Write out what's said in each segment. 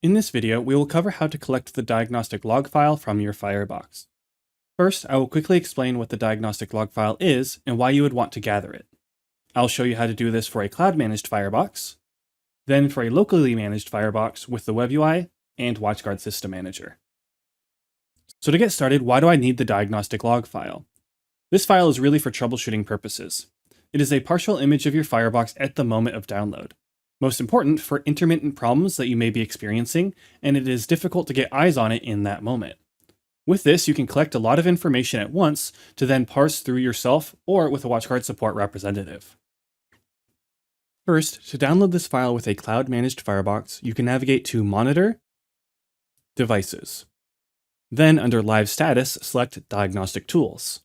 In this video, we will cover how to collect the diagnostic log file from your Firebox. First, I will quickly explain what the diagnostic log file is and why you would want to gather it. I'll show you how to do this for a cloud-managed Firebox, then for a locally managed Firebox with the Web UI and WatchGuard System Manager. So to get started, why do I need the diagnostic log file? This file is really for troubleshooting purposes. It is a partial image of your Firebox at the moment of download. Most important for intermittent problems that you may be experiencing, and it is difficult to get eyes on it in that moment. With this, you can collect a lot of information at once to then parse through yourself or with a WatchGuard support representative. First, to download this file with a cloud-managed Firebox, you can navigate to Monitor, Devices. Then under Live Status, select Diagnostic Tools.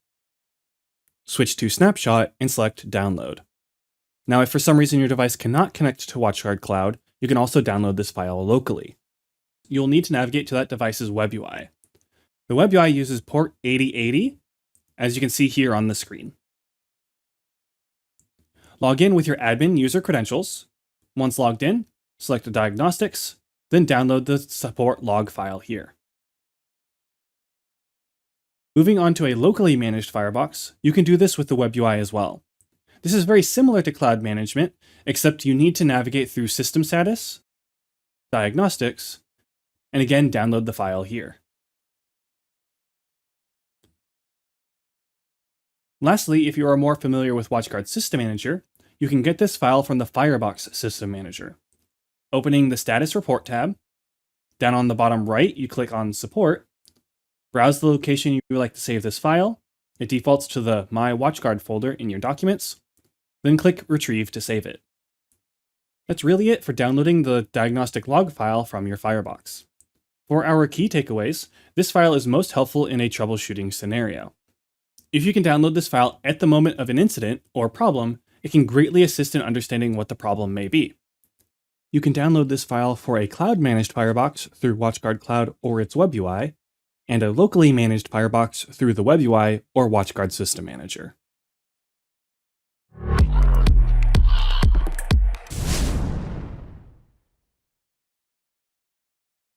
Switch to Snapshot and select Download. Now, if for some reason your device cannot connect to WatchGuard Cloud, you can also download this file locally. You'll need to navigate to that device's Web UI. The Web UI uses port 8080, as you can see here on the screen. Log in with your admin user credentials. Once logged in, select Diagnostics, then download the support log file here. Moving on to a locally managed Firebox, you can do this with the Web UI as well. This is very similar to cloud management, except you need to navigate through System Status, Diagnostics, and again download the file here. Lastly, if you are more familiar with WatchGuard System Manager, you can get this file from the Firebox System Manager. Opening the Status Report tab, down on the bottom right, you click on Support, browse the location you would like to save this file. It defaults to the My WatchGuard folder in your documents, then click Retrieve to save it. That's really it for downloading the diagnostic log file from your Firebox. For our key takeaways, this file is most helpful in a troubleshooting scenario. If you can download this file at the moment of an incident or problem, it can greatly assist in understanding what the problem may be. You can download this file for a cloud-managed Firebox through WatchGuard Cloud or its Web UI, and a locally managed Firebox through the Web UI or WatchGuard System Manager.